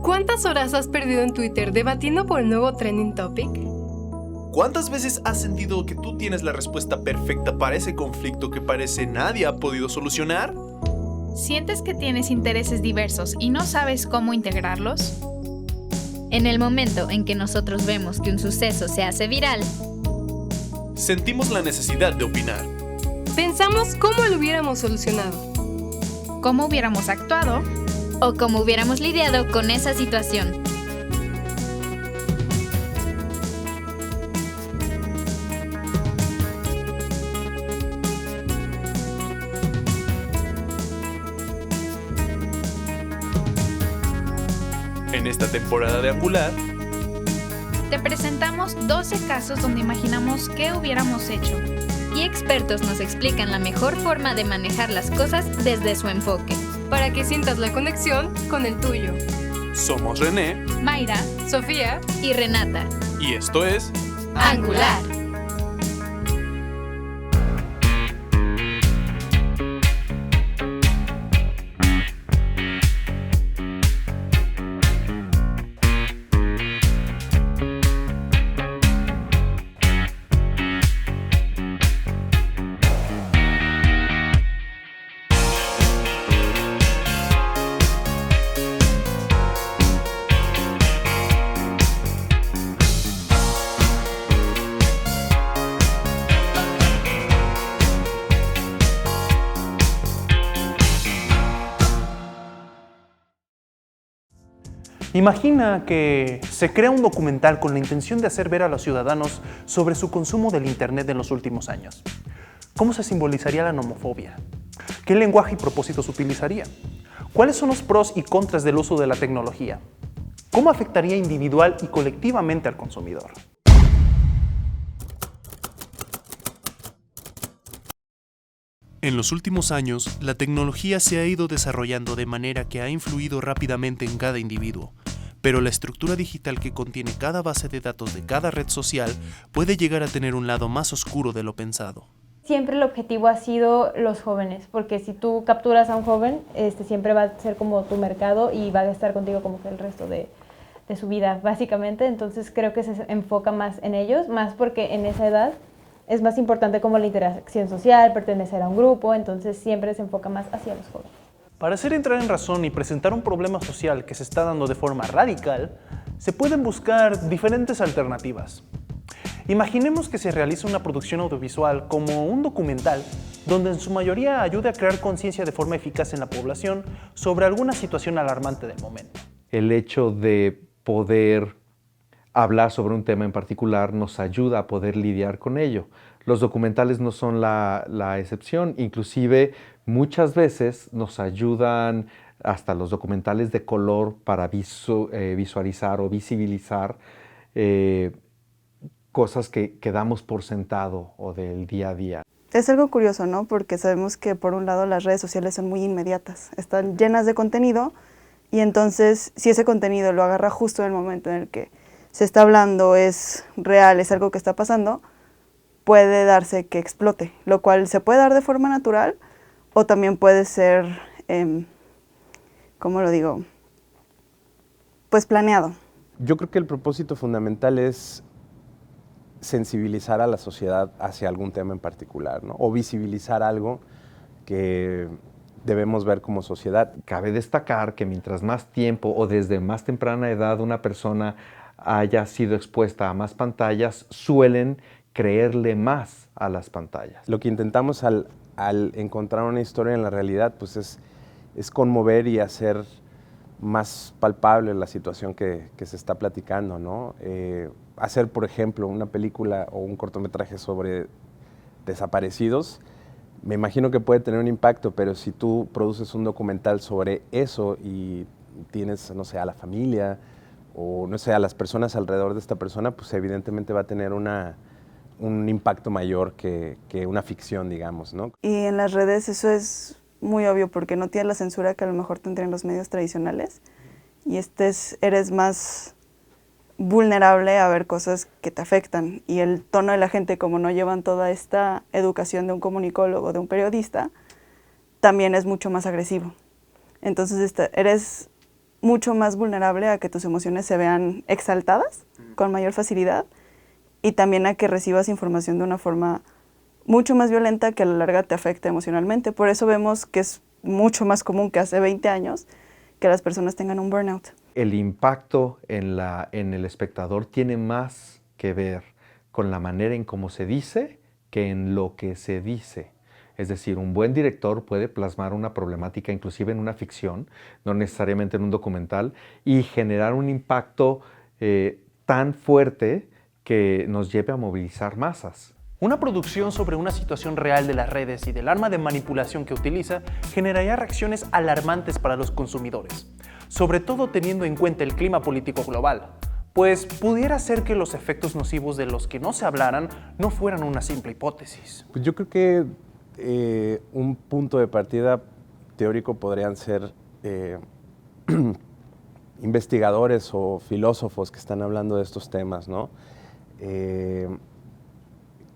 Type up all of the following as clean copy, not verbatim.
¿Cuántas horas has perdido en Twitter debatiendo por el nuevo trending topic? ¿Cuántas veces has sentido que tú tienes la respuesta perfecta para ese conflicto que parece nadie ha podido solucionar? ¿Sientes que tienes intereses diversos y no sabes cómo integrarlos? En el momento en que nosotros vemos que un suceso se hace viral, sentimos la necesidad de opinar. Pensamos cómo lo hubiéramos solucionado, cómo hubiéramos actuado o cómo hubiéramos lidiado con esa situación. En esta temporada de Angular, te presentamos 12 casos donde imaginamos qué hubiéramos hecho. Y expertos nos explican la mejor forma de manejar las cosas desde su enfoque, para que sientas la conexión con el tuyo. Somos René, Mayra, Sofía y Renata. Y esto es Angular. Imagina que se crea un documental con la intención de hacer ver a los ciudadanos sobre su consumo del Internet en los últimos años. ¿Cómo se simbolizaría la nomofobia? ¿Qué lenguaje y propósitos utilizaría? ¿Cuáles son los pros y contras del uso de la tecnología? ¿Cómo afectaría individual y colectivamente al consumidor? En los últimos años, la tecnología se ha ido desarrollando de manera que ha influido rápidamente en cada individuo, pero la estructura digital que contiene cada base de datos de cada red social puede llegar a tener un lado más oscuro de lo pensado. Siempre el objetivo ha sido los jóvenes, porque si tú capturas a un joven, siempre va a ser como tu mercado y va a estar contigo como que el resto de su vida, básicamente. Entonces creo que se enfoca más en ellos, más porque en esa edad es más importante como la interacción social, pertenecer a un grupo, entonces siempre se enfoca más hacia los jóvenes. Para hacer entrar en razón y presentar un problema social que se está dando de forma radical, se pueden buscar diferentes alternativas. Imaginemos que se realiza una producción audiovisual como un documental, donde en su mayoría ayude a crear conciencia de forma eficaz en la población sobre alguna situación alarmante del momento. El hecho de poder hablar sobre un tema en particular nos ayuda a poder lidiar con ello. Los documentales no son la excepción, inclusive muchas veces nos ayudan hasta los documentales de color para visualizar o visibilizar cosas que damos por sentado o del día a día. Es algo curioso, ¿no? Porque sabemos que por un lado las redes sociales son muy inmediatas, están llenas de contenido y entonces si ese contenido lo agarra justo en el momento en el que se está hablando, es real, es algo que está pasando, puede darse que explote, lo cual se puede dar de forma natural o también puede ser, ¿cómo lo digo? Pues planeado. Yo creo que el propósito fundamental es sensibilizar a la sociedad hacia algún tema en particular, ¿no? O visibilizar algo que debemos ver como sociedad. Cabe destacar que mientras más tiempo o desde más temprana edad una persona haya sido expuesta a más pantallas, suelen creerle más a las pantallas. Lo que intentamos al encontrar una historia en la realidad, pues es conmover y hacer más palpable la situación que se está platicando, ¿no? Hacer, por ejemplo, una película o un cortometraje sobre desaparecidos, me imagino que puede tener un impacto, pero si tú produces un documental sobre eso y tienes, no sé, a la familia o, no sé, a las personas alrededor de esta persona, pues evidentemente va a tener un impacto mayor que una ficción, digamos, ¿no? Y en las redes eso es muy obvio porque no tienes la censura que a lo mejor tendrían los medios tradicionales y eres más vulnerable a ver cosas que te afectan y el tono de la gente, como no llevan toda esta educación de un comunicólogo, de un periodista, también es mucho más agresivo. Entonces eres mucho más vulnerable a que tus emociones se vean exaltadas con mayor facilidad y también a que recibas información de una forma mucho más violenta que a la larga te afecta emocionalmente. Por eso vemos que es mucho más común que hace 20 años que las personas tengan un burnout. El impacto en el espectador tiene más que ver con la manera en cómo se dice que en lo que se dice. Es decir, un buen director puede plasmar una problemática inclusive en una ficción, no necesariamente en un documental, y generar un impacto tan fuerte que nos lleve a movilizar masas. Una producción sobre una situación real de las redes y del arma de manipulación que utiliza generaría reacciones alarmantes para los consumidores, sobre todo teniendo en cuenta el clima político global, pues pudiera ser que los efectos nocivos de los que no se hablaran no fueran una simple hipótesis. Pues yo creo que un punto de partida teórico podrían ser investigadores o filósofos que están hablando de estos temas, ¿no?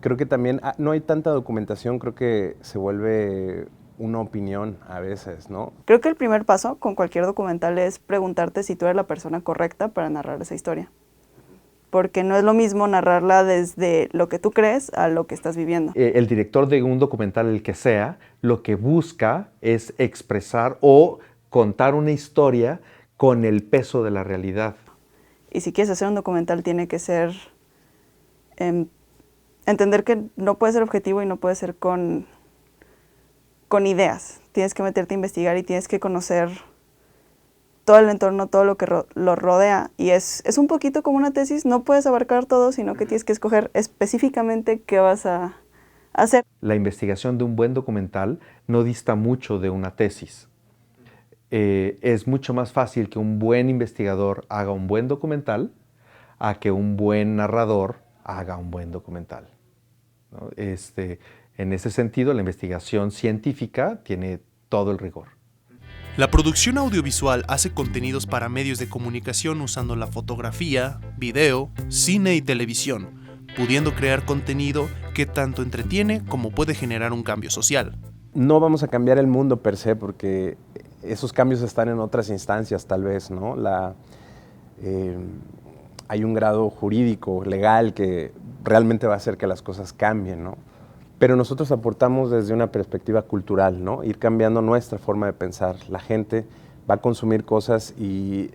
Creo que también no hay tanta documentación, creo que se vuelve una opinión a veces, ¿no? Creo que el primer paso con cualquier documental es preguntarte si tú eres la persona correcta para narrar esa historia. Porque no es lo mismo narrarla desde lo que tú crees a lo que estás viviendo. El director de un documental, el que sea, lo que busca es expresar o contar una historia con el peso de la realidad. Y si quieres hacer un documental tiene que ser entender que no puede ser objetivo y no puede ser con ideas. Tienes que meterte a investigar y tienes que conocer todo el entorno, todo lo que lo rodea. Y es un poquito como una tesis, no puedes abarcar todo, sino que tienes que escoger específicamente qué vas a hacer. La investigación de un buen documental no dista mucho de una tesis. Es mucho más fácil que un buen investigador haga un buen documental a que un buen narrador haga un buen documental, ¿no? En ese sentido, la investigación científica tiene todo el rigor. La producción audiovisual hace contenidos para medios de comunicación usando la fotografía, video, cine y televisión, pudiendo crear contenido que tanto entretiene como puede generar un cambio social. No vamos a cambiar el mundo per se porque esos cambios están en otras instancias tal vez, ¿no? Hay un grado jurídico, legal, que realmente va a hacer que las cosas cambien, ¿no? Pero nosotros aportamos desde una perspectiva cultural, ¿no? Ir cambiando nuestra forma de pensar. La gente va a consumir cosas y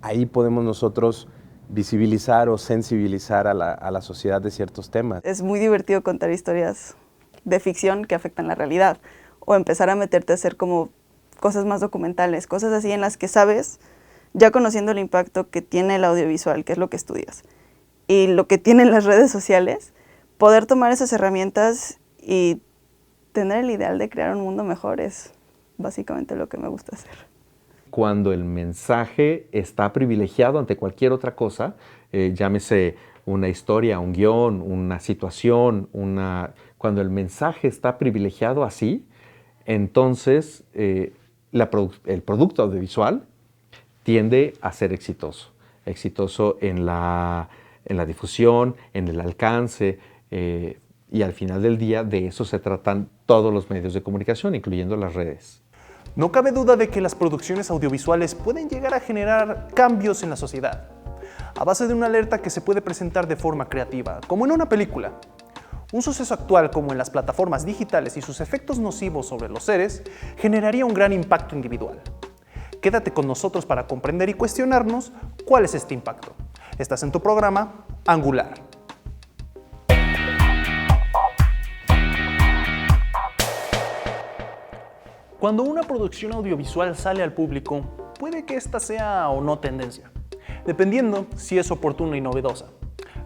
ahí podemos nosotros visibilizar o sensibilizar a la sociedad de ciertos temas. Es muy divertido contar historias de ficción que afectan la realidad o empezar a meterte a hacer como cosas más documentales, cosas así en las que sabes, ya conociendo el impacto que tiene el audiovisual, que es lo que estudias, y lo que tienen las redes sociales, poder tomar esas herramientas y tener el ideal de crear un mundo mejor es básicamente lo que me gusta hacer. Cuando el mensaje está privilegiado ante cualquier otra cosa, llámese una historia, un guión, una situación, cuando el mensaje está privilegiado así, entonces el producto audiovisual tiende a ser exitoso. Exitoso en la difusión, en el alcance, y al final del día de eso se tratan todos los medios de comunicación, incluyendo las redes. No cabe duda de que las producciones audiovisuales pueden llegar a generar cambios en la sociedad, a base de una alerta que se puede presentar de forma creativa, como en una película. Un suceso actual como en las plataformas digitales y sus efectos nocivos sobre los seres generaría un gran impacto individual. Quédate con nosotros para comprender y cuestionarnos cuál es este impacto. Estás en tu programa Angular. Cuando una producción audiovisual sale al público, puede que esta sea o no tendencia, dependiendo si es oportuna y novedosa.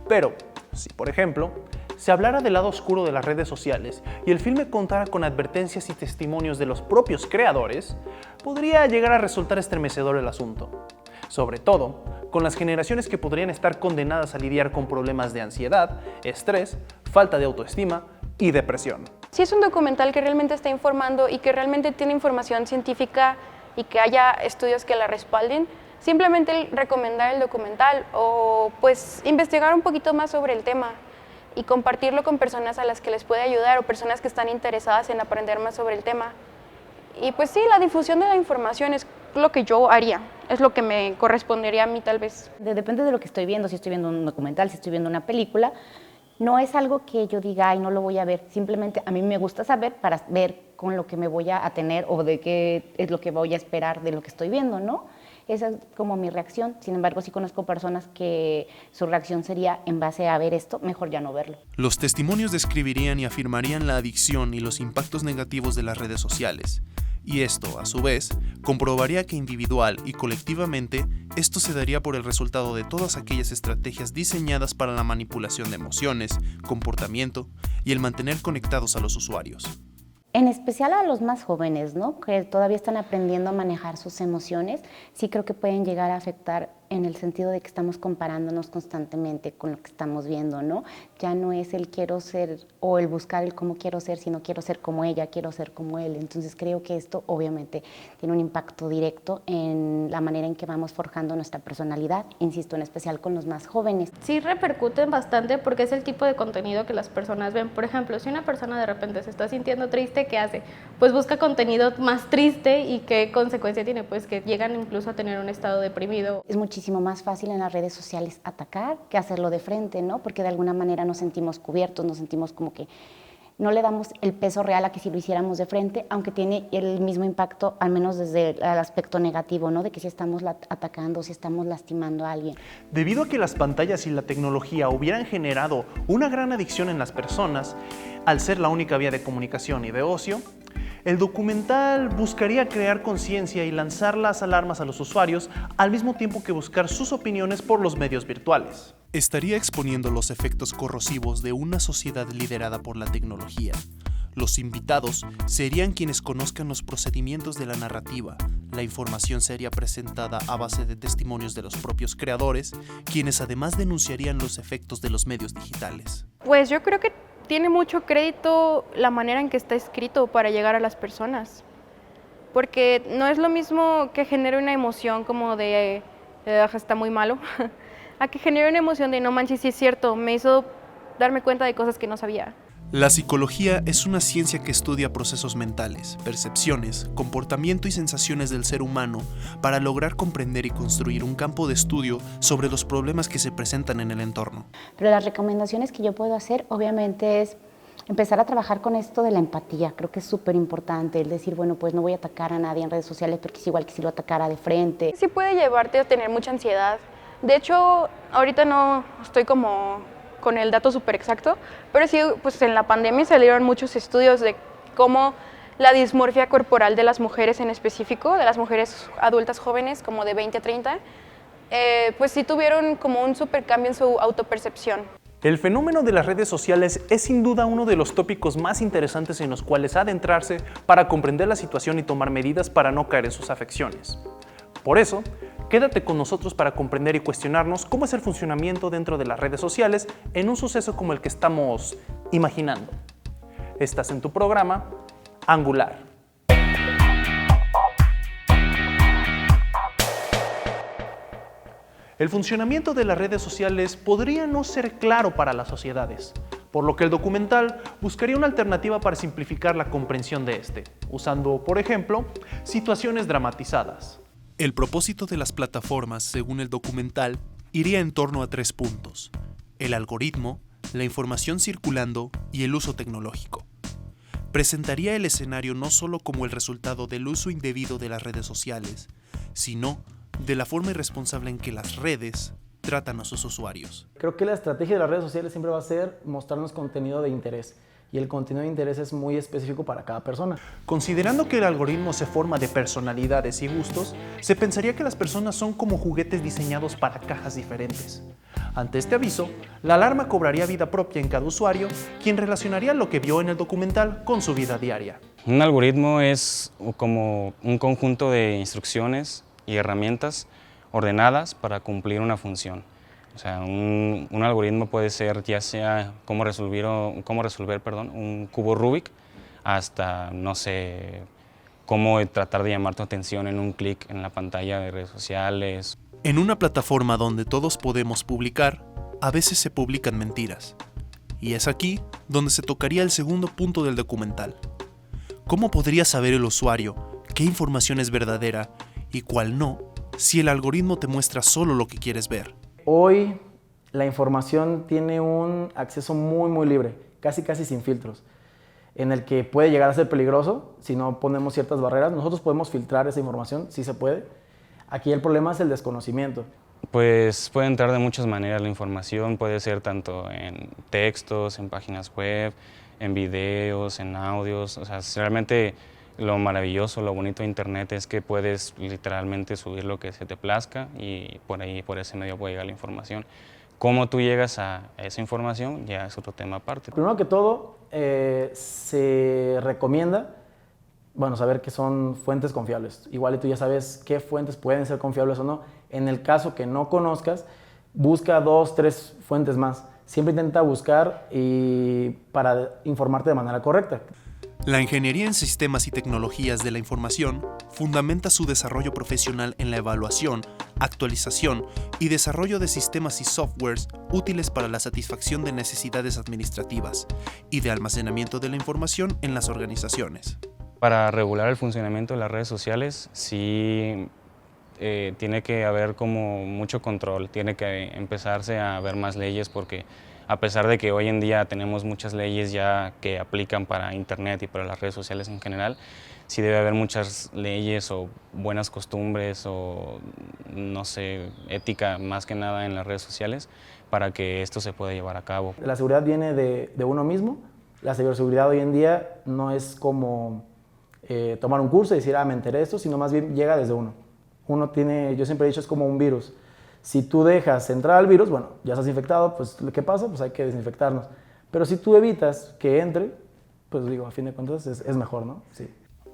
Pero, si por ejemplo, se hablara del lado oscuro de las redes sociales y el filme contara con advertencias y testimonios de los propios creadores, podría llegar a resultar estremecedor el asunto. Sobre todo, con las generaciones que podrían estar condenadas a lidiar con problemas de ansiedad, estrés, falta de autoestima y depresión. Si es un documental que realmente está informando y que realmente tiene información científica y que haya estudios que la respalden, simplemente recomendar el documental o pues investigar un poquito más sobre el tema y compartirlo con personas a las que les puede ayudar o personas que están interesadas en aprender más sobre el tema. Y pues sí, la difusión de la información es lo que yo haría. es lo que me correspondería a mí tal vez. Depende de lo que estoy viendo, si estoy viendo un documental, si estoy viendo una película, no es algo que yo diga, ay, no lo voy a ver, simplemente a mí me gusta saber para ver con lo que me voy a tener o de qué es lo que voy a esperar de lo que estoy viendo, ¿no? Esa es como mi reacción. Sin embargo, sí conozco personas que su reacción sería, en base a ver esto, mejor ya no verlo. Los testimonios describirían y afirmarían la adicción y los impactos negativos de las redes sociales. Y esto, a su vez, comprobaría que individual y colectivamente, esto se daría por el resultado de todas aquellas estrategias diseñadas para la manipulación de emociones, comportamiento y el mantener conectados a los usuarios. En especial a los más jóvenes, ¿no? Que todavía están aprendiendo a manejar sus emociones, sí creo que pueden llegar a afectar en el sentido de que estamos comparándonos constantemente con lo que estamos viendo, ¿no? Ya no es el quiero ser o el buscar el cómo quiero ser, sino quiero ser como ella, quiero ser como él. Entonces creo que esto obviamente tiene un impacto directo en la manera en que vamos forjando nuestra personalidad, insisto, en especial con los más jóvenes. Sí repercuten bastante porque es el tipo de contenido que las personas ven. Por ejemplo, si una persona de repente se está sintiendo triste, ¿qué hace? Pues busca contenido más triste. ¿Y qué consecuencia tiene? Pues que llegan incluso a tener un estado deprimido. Es muchísimo más fácil en las redes sociales atacar que hacerlo de frente, ¿no? Porque de alguna manera nos sentimos cubiertos, nos sentimos como que no le damos el peso real a que si lo hiciéramos de frente, aunque tiene el mismo impacto, al menos desde el aspecto negativo, ¿no? De que si estamos atacando, si estamos lastimando a alguien. Debido a que las pantallas y la tecnología hubieran generado una gran adicción en las personas, al ser la única vía de comunicación y de ocio, el documental buscaría crear conciencia y lanzar las alarmas a los usuarios, al mismo tiempo que buscar sus opiniones por los medios virtuales. Estaría exponiendo los efectos corrosivos de una sociedad liderada por la tecnología. Los invitados serían quienes conozcan los procedimientos de la narrativa. La información sería presentada a base de testimonios de los propios creadores, quienes además denunciarían los efectos de los medios digitales. Pues yo creo que tiene mucho crédito la manera en que está escrito para llegar a las personas. Porque no es lo mismo que genere una emoción como de está muy malo, a que genere una emoción de no manches, sí es cierto, me hizo darme cuenta de cosas que no sabía. La psicología es una ciencia que estudia procesos mentales, percepciones, comportamiento y sensaciones del ser humano para lograr comprender y construir un campo de estudio sobre los problemas que se presentan en el entorno. Pero las recomendaciones que yo puedo hacer, obviamente, es empezar a trabajar con esto de la empatía. Creo que es súper importante el decir, bueno, pues no voy a atacar a nadie en redes sociales porque es igual que si lo atacara de frente. Sí puede llevarte a tener mucha ansiedad. De hecho, ahorita no estoy como con el dato súper exacto, pero sí, pues en la pandemia salieron muchos estudios de cómo la dismorfia corporal de las mujeres en específico, de las mujeres adultas jóvenes, como de 20 a 30, pues sí tuvieron como un súper cambio en su autopercepción. El fenómeno de las redes sociales es sin duda uno de los tópicos más interesantes en los cuales adentrarse para comprender la situación y tomar medidas para no caer en sus afecciones. Por eso, quédate con nosotros para comprender y cuestionarnos cómo es el funcionamiento dentro de las redes sociales en un suceso como el que estamos imaginando. Estás en tu programa Angular. El funcionamiento de las redes sociales podría no ser claro para las sociedades, por lo que el documental buscaría una alternativa para simplificar la comprensión de este, usando, por ejemplo, situaciones dramatizadas. El propósito de las plataformas, según el documental, iría en torno a 3 puntos: el algoritmo, la información circulando y el uso tecnológico. Presentaría el escenario no solo como el resultado del uso indebido de las redes sociales, sino de la forma irresponsable en que las redes tratan a sus usuarios. Creo que la estrategia de las redes sociales siempre va a ser mostrarnos contenido de interés. Y el contenido de interés es muy específico para cada persona. Considerando que el algoritmo se forma de personalidades y gustos, se pensaría que las personas son como juguetes diseñados para cajas diferentes. Ante este aviso, la alarma cobraría vida propia en cada usuario, quien relacionaría lo que vio en el documental con su vida diaria. Un algoritmo es como un conjunto de instrucciones y herramientas ordenadas para cumplir una función. O sea, un algoritmo puede ser ya sea cómo resolver un cubo Rubik, hasta, no sé, cómo tratar de llamar tu atención en un clic en la pantalla de redes sociales. En una plataforma donde todos podemos publicar, a veces se publican mentiras. Y es aquí donde se tocaría el segundo punto del documental. ¿Cómo podría saber el usuario qué información es verdadera y cuál no, si el algoritmo te muestra solo lo que quieres ver? Hoy la información tiene un acceso muy libre, casi sin filtros, en el que puede llegar a ser peligroso si no ponemos ciertas barreras. Nosotros podemos filtrar esa información, sí se puede. Aquí el problema es el desconocimiento. Pues puede entrar de muchas maneras la información, puede ser tanto en textos, en páginas web, en videos, en audios. O sea, realmente lo maravilloso, lo bonito de Internet es que puedes literalmente subir lo que se te plazca y por ahí, por ese medio puede llegar la información. Cómo tú llegas a esa información ya es otro tema aparte. Primero que todo, se recomienda saber que son fuentes confiables. Igual y tú ya sabes qué fuentes pueden ser confiables o no. En el caso que no conozcas, busca 2, 3 fuentes más. Siempre intenta buscar para informarte de manera correcta. La ingeniería en sistemas y tecnologías de la información fundamenta su desarrollo profesional en la evaluación, actualización y desarrollo de sistemas y softwares útiles para la satisfacción de necesidades administrativas y de almacenamiento de la información en las organizaciones. Para regular el funcionamiento de las redes sociales, sí tiene que haber como mucho control, tiene que empezarse a ver más leyes porque a pesar de que hoy en día tenemos muchas leyes ya que aplican para Internet y para las redes sociales en general, sí debe haber muchas leyes o buenas costumbres o, no sé, ética más que nada en las redes sociales para que esto se pueda llevar a cabo. La seguridad viene de uno mismo. La ciberseguridad hoy en día no es como tomar un curso y decir, me enteré de esto, sino más bien llega desde uno. Uno tiene, yo siempre he dicho, es como un virus. Si tú dejas entrar al virus, bueno, ya estás infectado, pues ¿qué pasa? Pues hay que desinfectarnos. Pero si tú evitas que entre, pues digo, a fin de cuentas es mejor, ¿no? Sí.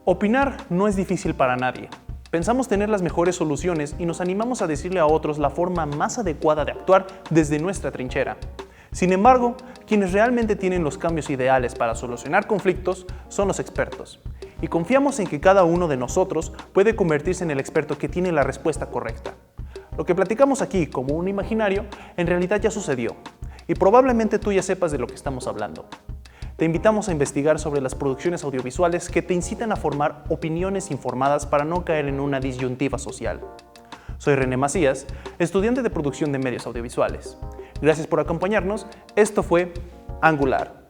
Opinar no es difícil para nadie. Pensamos tener las mejores soluciones y nos animamos a decirle a otros la forma más adecuada de actuar desde nuestra trinchera. Sin embargo, quienes realmente tienen los cambios ideales para solucionar conflictos son los expertos. Y confiamos en que cada uno de nosotros puede convertirse en el experto que tiene la respuesta correcta. Lo que platicamos aquí como un imaginario, en realidad ya sucedió. Y probablemente tú ya sepas de lo que estamos hablando. Te invitamos a investigar sobre las producciones audiovisuales que te incitan a formar opiniones informadas para no caer en una disyuntiva social. Soy René Macías, estudiante de producción de medios audiovisuales. Gracias por acompañarnos. Esto fue Angular.